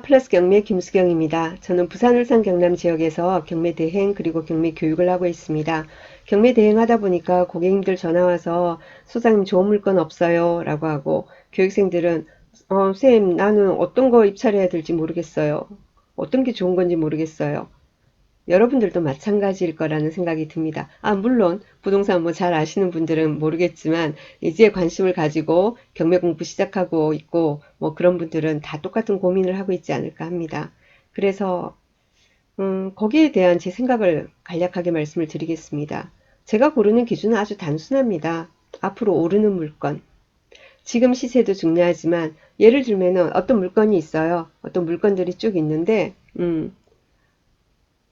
플러스 경매 김수경입니다. 저는 부산, 울산, 경남 지역에서 경매 대행 그리고 경매 교육을 하고 있습니다. 경매 대행 하다 보니까 고객님들 전화 와서 소장님 좋은 물건 없어요 라고 하고 교육생들은 쌤 나는 어떤 거 입찰해야 될지 모르겠어요. 어떤 게 좋은 건지 모르겠어요. 여러분들도 마찬가지일 거라는 생각이 듭니다. 물론 부동산 뭐 잘 아시는 분들은 모르겠지만 이제 관심을 가지고 경매 공부 시작하고 있고 뭐 그런 분들은 다 똑같은 고민을 하고 있지 않을까 합니다. 그래서 거기에 대한 제 생각을 간략하게 말씀을 드리겠습니다. 제가 고르는 기준은 아주 단순합니다. 앞으로 오르는 물건. 지금 시세도 중요하지만 예를 들면은 어떤 물건이 있어요. 어떤 물건들이 쭉 있는데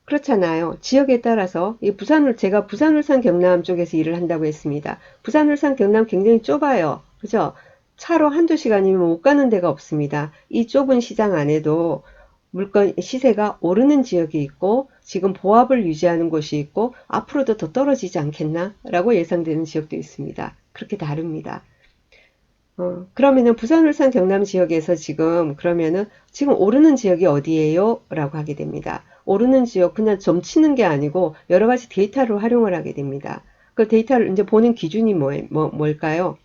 그렇잖아요. 지역에 따라서 이 제가 부산, 울산, 경남 쪽에서 일을 한다고 했습니다. 부산, 울산, 경남 굉장히 좁아요. 그죠? 차로 한두 시간이면 못 가는 데가 없습니다. 이 좁은 시장 안에도 물건 시세가 오르는 지역이 있고 지금 보합을 유지하는 곳이 있고 앞으로도 더 떨어지지 않겠나? 라고 예상되는 지역도 있습니다. 그렇게 다릅니다. 그러면은 부산, 울산, 경남 지역에서 그러면은 지금 오르는 지역이 어디예요? 라고 하게 됩니다. 오르는 지역 그냥 점치는 게 아니고 여러 가지 데이터를 활용을 하게 됩니다. 그 데이터를 이제 보는 기준이 뭘까요?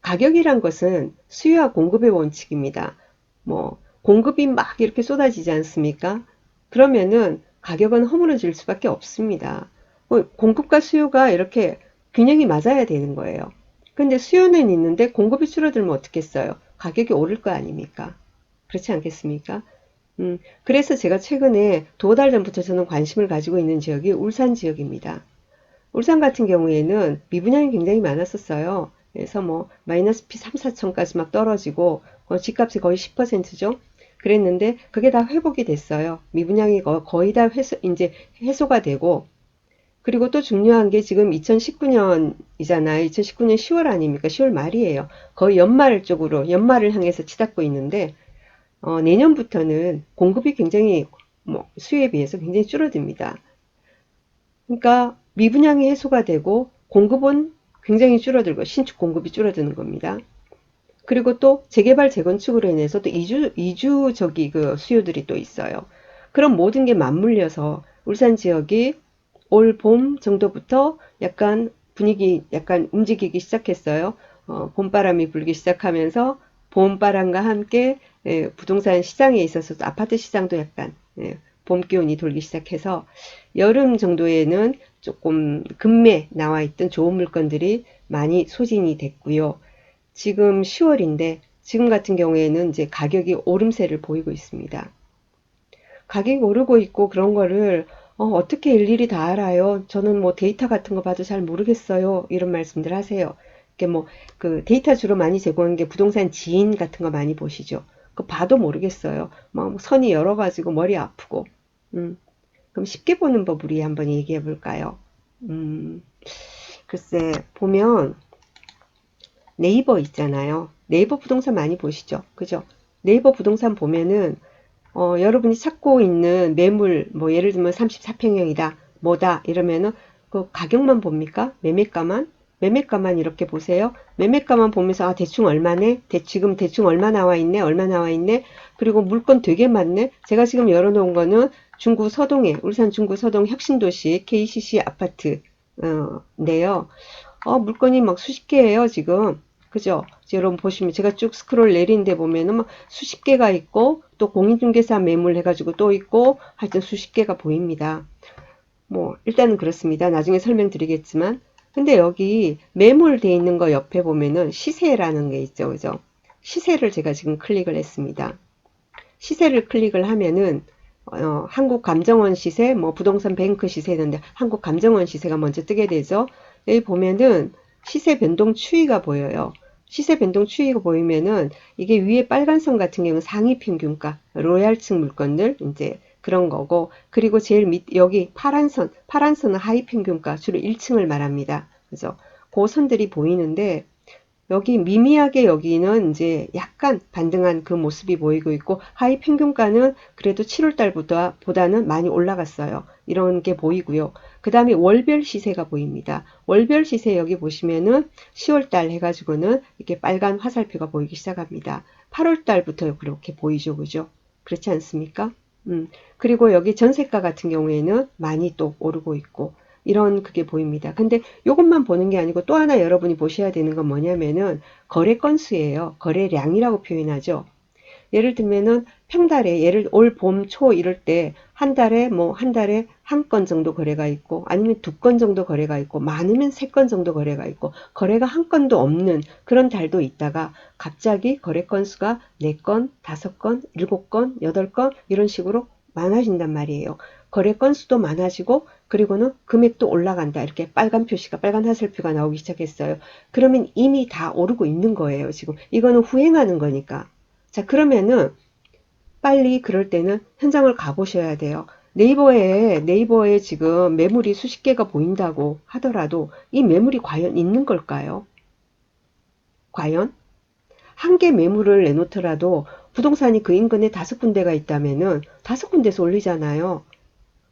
가격이란 것은 수요와 공급의 원칙입니다. 공급이 막 이렇게 쏟아지지 않습니까? 그러면은 가격은 허물어질 수밖에 없습니다. 공급과 수요가 이렇게 균형이 맞아야 되는 거예요. 근데 수요는 있는데 공급이 줄어들면 어떻겠어요? 가격이 오를 거 아닙니까? 그렇지 않겠습니까? 그래서 제가 최근에 2달 전부터 저는 관심을 가지고 있는 지역이 울산 지역입니다. 울산 같은 경우에는 미분양이 굉장히 많았었어요. 그래서 마이너스 피 3, 4천까지 막 떨어지고 집값이 거의 10%죠. 그랬는데 그게 다 회복이 됐어요. 미분양이 거의 다 이제 해소가 되고 그리고 또 중요한 게 지금 2019년이잖아요. 2019년 10월 아닙니까? 10월 말이에요. 거의 연말을 향해서 치닫고 있는데 내년부터는 공급이 굉장히 수요에 비해서 굉장히 줄어듭니다. 그러니까 미분양이 해소가 되고 공급은 굉장히 줄어들고 신축 공급이 줄어드는 겁니다. 그리고 또 재개발 재건축으로 인해서 또 이주적이 그 수요들이 또 있어요. 그럼 모든 게 맞물려서 울산 지역이 올 봄 정도부터 약간 분위기 약간 움직이기 시작했어요. 봄바람이 불기 시작하면서 봄바람과 함께 부동산 시장에 있어서 아파트 시장도 약간 봄 기운이 돌기 시작해서 여름 정도에는 조금 금매 나와 있던 좋은 물건들이 많이 소진이 됐고요. 지금 10월인데 지금 같은 경우에는 이제 가격이 오름세를 보이고 있습니다. 가격이 오르고 있고 그런 거를 떻게 일일이 다 알아요? 저는 뭐 데이터 같은 거 봐도 잘 모르겠어요. 이런 말씀들 하세요. 이게 그 데이터 주로 많이 제공하는 게 부동산 지인 같은 거 많이 보시죠. 그 봐도 모르겠어요. 선이 여러 가지고 머리 아프고. 음, 그럼 쉽게 보는 법 우리 한번 얘기해 볼까요? 음, 글쎄 보면 네이버 있잖아요. 네이버 부동산 많이 보시죠. 그죠? 네이버 부동산 보면은 여러분이 찾고 있는 매물, 예를 들면 34평형이다, 뭐다, 이러면은 그 가격만 봅니까? 매매가만? 매매가만 이렇게 보세요. 매매가만 보면서, 대충 얼마네? 지금 대충 얼마 나와 있네? 얼마 나와 있네? 그리고 물건 되게 많네? 제가 지금 열어놓은 거는 중구 서동에, 울산 중구 서동 혁신도시 KCC 아파트, 인데요. 물건이 막 수십 개예요, 지금. 그죠? 여러분 보시면 제가 쭉 스크롤 내리는데 보면은 막 수십 개가 있고 또 공인중개사 매물 해가지고 또 있고 하여튼 수십 개가 보입니다. 일단은 그렇습니다. 나중에 설명드리겠지만 근데 여기 매물돼 있는 거 옆에 보면은 시세라는 게 있죠. 그죠? 시세를 제가 지금 클릭을 했습니다. 시세를 클릭을 하면은 한국감정원 시세, 부동산 뱅크 시세 있는데 한국감정원 시세가 먼저 뜨게 되죠. 여기 보면은 시세 변동 추이가 보여요. 시세 변동 추이가 보이면은 이게 위에 빨간 선 같은 경우는 상위 평균가, 로얄층 물건들 이제 그런 거고 그리고 제일 여기 파란 선은 하위 평균가 주로 1층을 말합니다. 그죠? 그 선들이 보이는데 여기 미미하게 여기는 이제 약간 반등한 그 모습이 보이고 있고 하이 평균가는 그래도 7월 달보다는 많이 올라갔어요. 이런 게 보이고요. 그 다음에 월별 시세가 보입니다. 월별 시세 여기 보시면은 10월 달 해가지고는 이렇게 빨간 화살표가 보이기 시작합니다. 8월 달부터 그렇게 보이죠. 그죠? 그렇지 않습니까? 그리고 여기 전세가 같은 경우에는 많이 또 오르고 있고, 이런 그게 보입니다. 근데 이것만 보는 게 아니고 또 하나 여러분이 보셔야 되는 건 뭐냐면은 거래 건수예요. 거래량이라고 표현하죠. 예를 들면은 평달에 예를 올 봄 초 이럴 때 한 달에 뭐 한 달에 한 건 정도 거래가 있고 아니면 두 건 정도 거래가 있고 많으면 세 건 정도 거래가 있고 거래가 한 건도 없는 그런 달도 있다가 갑자기 거래 건수가 네 건, 다섯 건, 일곱 건, 여덟 건 이런 식으로 많아진단 말이에요. 거래 건수도 많아지고 그리고는 금액도 올라간다. 이렇게 빨간 표시가 빨간 화살표가 나오기 시작했어요. 그러면 이미 다 오르고 있는 거예요. 지금 이거는 후행하는 거니까. 자, 그러면은 빨리 그럴 때는 현장을 가보셔야 돼요. 네이버에 지금 매물이 수십 개가 보인다고 하더라도 이 매물이 과연 있는 걸까요? 과연? 한 개 매물을 내놓더라도 부동산이 그 인근에 다섯 군데가 있다면은 다섯 군데서 올리잖아요.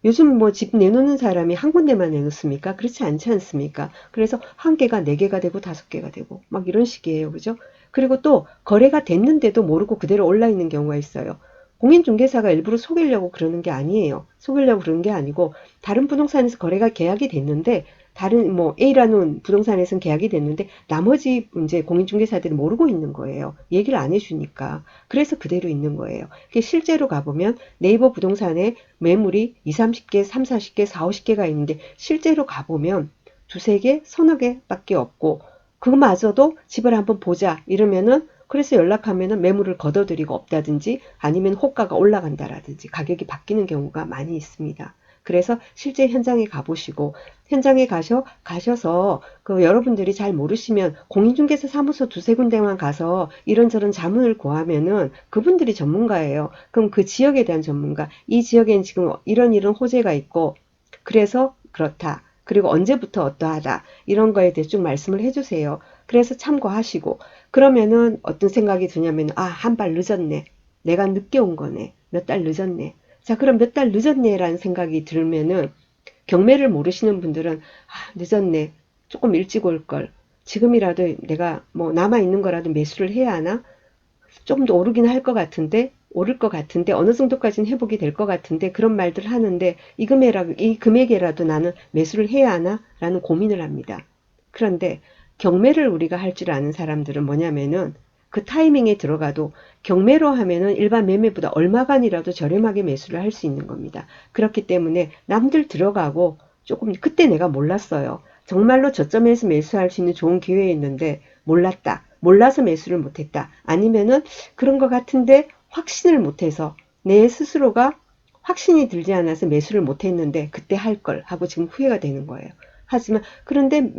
요즘 뭐 집 내놓는 사람이 한 군데만 내놓습니까? 그렇지 않지 않습니까? 그래서 한 개가 네 개가 되고 다섯 개가 되고 막 이런 식이에요. 그죠? 그리고 또 거래가 됐는데도 모르고 그대로 올라 있는 경우가 있어요. 공인중개사가 일부러 속이려고 그러는 게 아니에요. 속이려고 그러는 게 아니고 다른 부동산에서 거래가 계약이 됐는데 다른 뭐 A라는 부동산에서는 계약이 됐는데 나머지 이제 공인중개사들이 모르고 있는 거예요. 얘기를 안 해주니까. 그래서 그대로 있는 거예요. 실제로 가보면 네이버 부동산에 매물이 2, 30개, 3, 40개, 4, 50개가 있는데 실제로 가보면 두세 개, 서너 개밖에 없고 그거마저도 집을 한번 보자 이러면은 그래서 연락하면은 매물을 걷어들이고 없다든지 아니면 호가가 올라간다라든지 가격이 바뀌는 경우가 많이 있습니다. 그래서 실제 현장에 가보시고 현장에 가셔서 그 여러분들이 잘 모르시면 공인중개사 사무소 두세 군데만 가서 이런저런 자문을 구하면은 그분들이 전문가예요. 그럼 그 지역에 대한 전문가, 이 지역엔 지금 이런 호재가 있고 그래서 그렇다. 그리고 언제부터 어떠하다. 이런 거에 대해 쭉 말씀을 해주세요. 그래서 참고하시고 그러면은 어떤 생각이 드냐면 아, 한 발 늦었네. 내가 늦게 온 거네. 몇 달 늦었네. 자, 그럼 몇 달 늦었네라는 생각이 들면은 경매를 모르시는 분들은 아, 늦었네. 조금 일찍 올 걸. 지금이라도 내가 뭐 남아 있는 거라도 매수를 해야 하나? 조금 더 오르긴 할 것 같은데, 오를 것 같은데, 어느 정도까지는 회복이 될 것 같은데, 그런 말들 하는데, 이 금액이라도 나는 매수를 해야 하나? 라는 고민을 합니다. 그런데 경매를 우리가 할 줄 아는 사람들은 뭐냐면은 그 타이밍에 들어가도 경매로 하면은 일반 매매보다 얼마간이라도 저렴하게 매수를 할 수 있는 겁니다. 그렇기 때문에 남들 들어가고 조금 그때 내가 몰랐어요. 정말로 저점에서 매수할 수 있는 좋은 기회였는데 몰랐다. 몰라서 매수를 못했다. 아니면은 그런 것 같은데 확신을 못해서 내 스스로가 확신이 들지 않아서 매수를 못했는데 그때 할 걸 하고 지금 후회가 되는 거예요. 하지만 그런데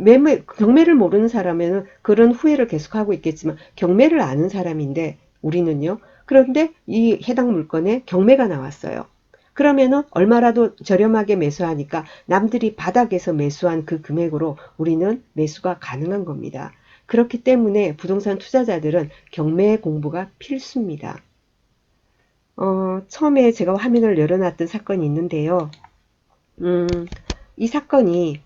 경매를 모르는 사람에는 그런 후회를 계속하고 있겠지만 경매를 아는 사람인데 우리는요. 그런데 이 해당 물건에 경매가 나왔어요. 그러면은 얼마라도 저렴하게 매수하니까 남들이 바닥에서 매수한 그 금액으로 우리는 매수가 가능한 겁니다. 그렇기 때문에 부동산 투자자들은 경매 공부가 필수입니다. 처음에 제가 화면을 열어놨던 사건이 있는데요. 음, 이 사건이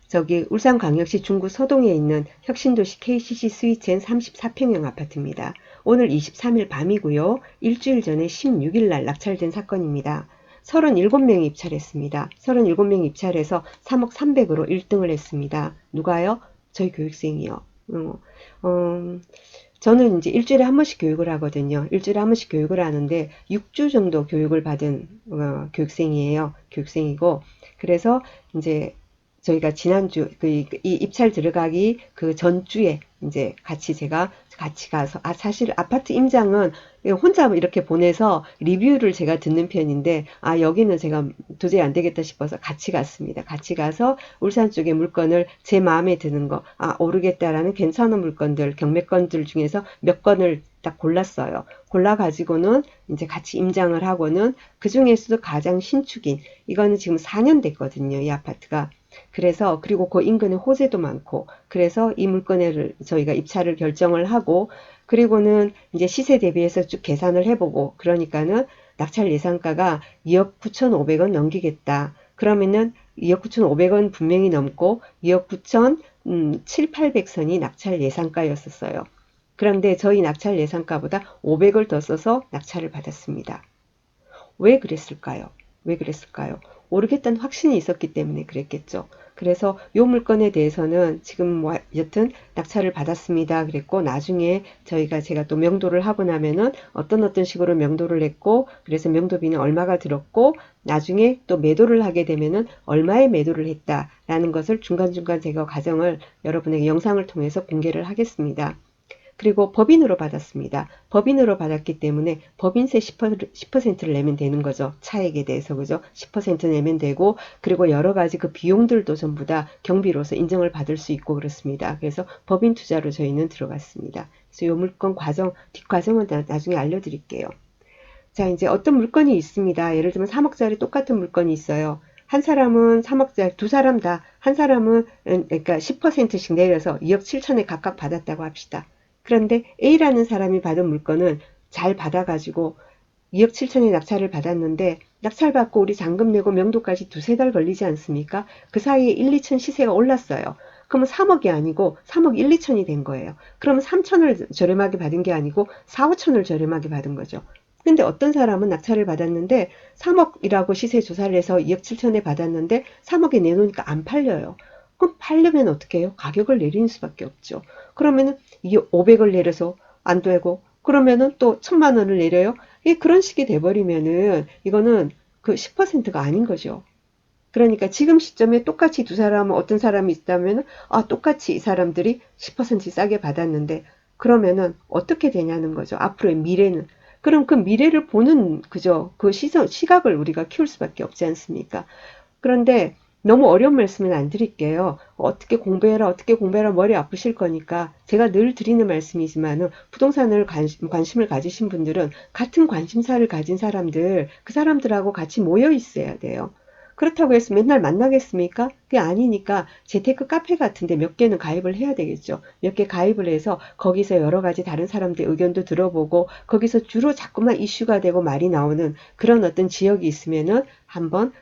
저기 울산광역시 중구 서동에 있는 혁신도시 KCC 스위첸 34평형 아파트입니다. 오늘 23일 밤이고요. 일주일 전에 16일 날 낙찰된 사건입니다. 37명이 입찰했습니다. 37명이 입찰해서 3억 3백으로 1등을 했습니다. 누가요? 저희 교육생이요. 어, 저는 이제 일주일에 한 번씩 교육을 하거든요. 일주일에 한 번씩 교육을 하는데 6주 정도 교육을 받은 교육생이에요. 교육생이고 그래서 이제 저희가 지난주 이 입찰 들어가기 그 전주에 이제 제가 같이 가서 사실 아파트 임장은 혼자 이렇게 보내서 리뷰를 제가 듣는 편인데 여기는 제가 도저히 안 되겠다 싶어서 같이 갔습니다. 같이 가서 울산 쪽의 물건을 제 마음에 드는 거 오르겠다라는 괜찮은 물건들 경매건들 중에서 몇 건을 딱 골랐어요. 골라 가지고는 이제 같이 임장을 하고는 그 중에서도 가장 신축인 이거는 지금 4년 됐거든요. 이 아파트가. 그래서 그리고 그 인근에 호재도 많고 그래서 이 물건을 저희가 입찰을 결정을 하고 그리고는 이제 시세 대비해서 쭉 계산을 해보고 그러니까는 낙찰 예상가가 2억 9,500원 넘기겠다. 그러면은 2억 9,500원 분명히 넘고 2억 9천 7, 800선이 낙찰 예상가였었어요. 그런데 저희 낙찰 예상가보다 500을 더 써서 낙찰을 받았습니다. 왜 그랬을까요? 왜 그랬을까요? 오르겠다는 확신이 있었기 때문에 그랬겠죠. 그래서 이 물건에 대해서는 지금 뭐 여튼 낙찰을 받았습니다. 그랬고 나중에 제가 또 명도를 하고 나면은 어떤 식으로 명도를 했고 그래서 명도비는 얼마가 들었고 나중에 또 매도를 하게 되면은 얼마에 매도를 했다라는 것을 중간중간 제가 과정을 여러분에게 영상을 통해서 공개를 하겠습니다. 그리고 법인으로 받았습니다. 법인으로 받았기 때문에 법인세 10%를 내면 되는 거죠. 차액에 대해서 그죠? 10% 내면 되고 그리고 여러 가지 그 비용들도 전부 다 경비로서 인정을 받을 수 있고 그렇습니다. 그래서 법인 투자로 저희는 들어갔습니다. 그래서 이 물건 뒷과정은 나중에 알려드릴게요. 자, 이제 어떤 물건이 있습니다. 예를 들면 3억짜리 똑같은 물건이 있어요. 한 사람은 3억짜리, 두 사람 다, 한 사람은, 그러니까 10%씩 내려서 2억 7천에 각각 받았다고 합시다. 그런데 A라는 사람이 받은 물건은 잘 받아가지고 2억 7천에 낙찰을 받았는데, 낙찰받고 우리 잔금 내고 명도까지 두세 달 걸리지 않습니까? 그 사이에 1, 2천 시세가 올랐어요. 그러면 3억이 아니고 3억 1, 2천이 된 거예요. 그러면 3천을 저렴하게 받은 게 아니고 4, 5천을 저렴하게 받은 거죠. 근데 어떤 사람은 낙찰을 받았는데 3억이라고 시세 조사를 해서 2억 7천에 받았는데 3억에 내놓으니까 안 팔려요. 그럼 팔려면 어떻게 해요? 가격을 내리는 수밖에 없죠. 그러면은 이게 500을 내려서 안 되고 그러면은 또 1,000만 원을 내려요. 이게 그런 식이 돼버리면은 이거는 그 10%가 아닌 거죠. 그러니까 지금 시점에 똑같이 두 사람은 어떤 사람이 있다면 똑같이 이 사람들이 10% 싸게 받았는데 그러면은 어떻게 되냐는 거죠. 앞으로의 미래는. 그럼 그 미래를 보는 그죠. 그 시각을 우리가 키울 수밖에 없지 않습니까? 그런데 너무 어려운 말씀은 안 드릴게요. 어떻게 공부해라 머리 아프실 거니까 제가 늘 드리는 말씀이지만은 부동산을 관심을 가지신 분들은 같은 관심사를 가진 사람들, 그 사람들하고 같이 모여 있어야 돼요. 그렇다고 해서 맨날 만나겠습니까? 그게 아니니까 재테크 카페 같은데 몇 개는 가입을 해야 되겠죠. 몇 개 가입을 해서 거기서 여러 가지 다른 사람들의 의견도 들어보고 거기서 주로 자꾸만 이슈가 되고 말이 나오는 그런 어떤 지역이 있으면은 한번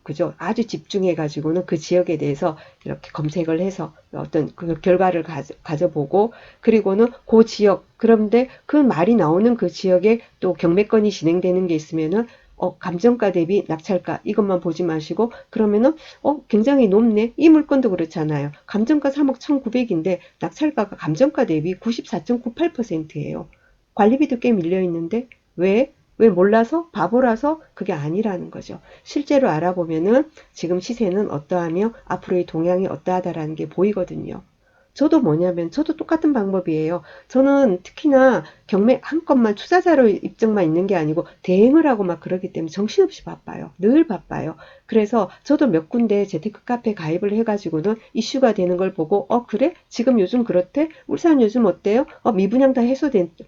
그죠? 아주 집중해가지고는 그 지역에 대해서 이렇게 검색을 해서 어떤 그 결과를 가져보고, 그리고는 그 지역, 그런데 그 말이 나오는 그 지역에 또 경매건이 진행되는 게 있으면은, 감정가 대비 낙찰가, 이것만 보지 마시고, 그러면은, 굉장히 높네? 이 물건도 그렇잖아요. 감정가 3억 1,900인데, 낙찰가가 감정가 대비 94.98%예요. 관리비도 꽤 밀려 있는데, 왜? 왜 몰라서? 바보라서? 그게 아니라는 거죠. 실제로 알아보면은 지금 시세는 어떠하며 앞으로의 동향이 어떠하다라는 게 보이거든요. 저도 뭐냐면 저도 똑같은 방법이에요. 저는 특히나 경매 한 건만 투자자로 입증만 있는 게 아니고 대행을 하고 막 그러기 때문에 정신없이 바빠요. 늘 바빠요. 그래서 저도 몇 군데 재테크 카페 가입을 해가지고는 이슈가 되는 걸 보고 그래? 지금 요즘 그렇대? 울산 요즘 어때요? 미분양 다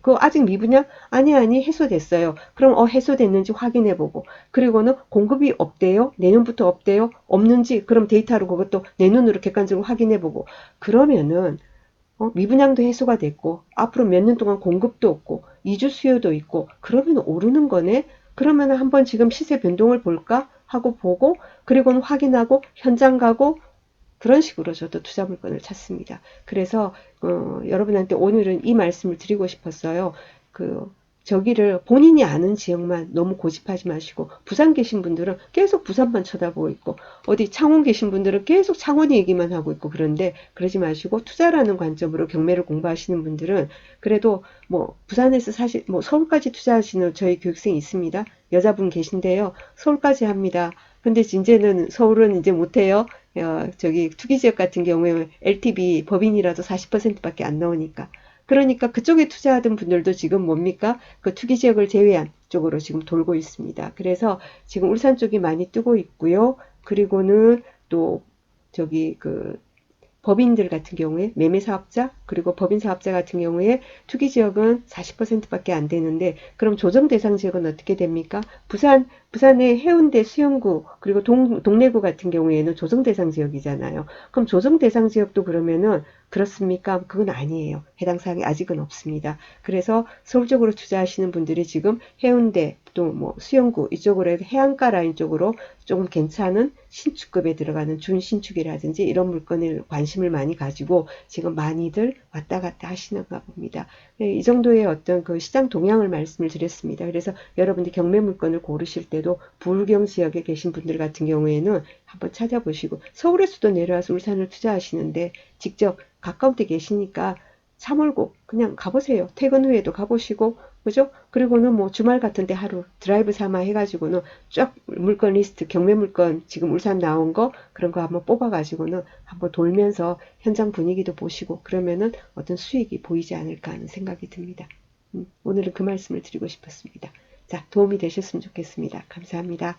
그거 아직 미분양? 아니 해소됐어요. 그럼 해소됐는지 확인해보고 그리고는 공급이 없대요? 내년부터 없대요? 없는지 그럼 데이터로 그것도 내 눈으로 객관적으로 확인해보고 그러면은 미분양도 해소가 됐고 앞으로 몇 년 동안 공급도 없고 이주 수요도 있고 그러면 오르는 거네. 그러면 한번 지금 시세 변동을 볼까 하고 보고 그리고는 확인하고 현장 가고 그런 식으로 저도 투자 물건을 찾습니다. 그래서 여러분한테 오늘은 이 말씀을 드리고 싶었어요. 그 저기를 본인이 아는 지역만 너무 고집하지 마시고 부산 계신 분들은 계속 부산만 쳐다보고 있고 어디 창원 계신 분들은 계속 창원 얘기만 하고 있고 그런데 그러지 마시고 투자라는 관점으로 경매를 공부하시는 분들은 그래도 뭐 부산에서 사실 뭐 서울까지 투자하시는 저희 교육생이 있습니다. 여자분 계신데요. 서울까지 합니다. 근데 이제는 서울은 이제 못해요. 저기 투기 지역 같은 경우에 LTV 법인이라도 40%밖에 안 나오니까. 그러니까 그쪽에 투자하던 분들도 지금 뭡니까? 그 투기 지역을 제외한 쪽으로 지금 돌고 있습니다. 그래서 지금 울산 쪽이 많이 뜨고 있고요. 그리고는 또 저기 그 법인들 같은 경우에 매매사업자 그리고 법인사업자 같은 경우에 투기지역은 40%밖에 안 되는데 그럼 조정대상 지역은 어떻게 됩니까? 부산의 해운대, 수영구, 그리고 동래구 같은 경우에는 조정 대상 지역이잖아요. 그럼 조정 대상 지역도 그러면은 그렇습니까? 그건 아니에요. 해당 사항이 아직은 없습니다. 그래서 서울 쪽으로 투자하시는 분들이 지금 해운대 또 뭐 수영구 이쪽으로 해서 해안가 라인 쪽으로 조금 괜찮은 신축급에 들어가는 준신축이라든지 이런 물건에 관심을 많이 가지고 지금 많이들 왔다 갔다 하시는가 봅니다. 네, 이 정도의 어떤 그 시장 동향을 말씀을 드렸습니다. 그래서 여러분들 경매 물건을 고르실 때도 부울경 지역에 계신 분들 같은 경우에는 한번 찾아보시고 서울에서도 내려와서 울산을 투자하시는데 직접 가까운 데 계시니까 차 몰고 그냥 가보세요. 퇴근 후에도 가보시고 그죠? 그리고는 뭐 주말 같은데 하루 드라이브 삼아 해가지고는 쫙 물건 리스트 경매 물건 지금 울산 나온 거 그런 거 한번 뽑아가지고는 한번 돌면서 현장 분위기도 보시고 그러면은 어떤 수익이 보이지 않을까 하는 생각이 듭니다. 오늘은 그 말씀을 드리고 싶었습니다. 자, 도움이 되셨으면 좋겠습니다. 감사합니다.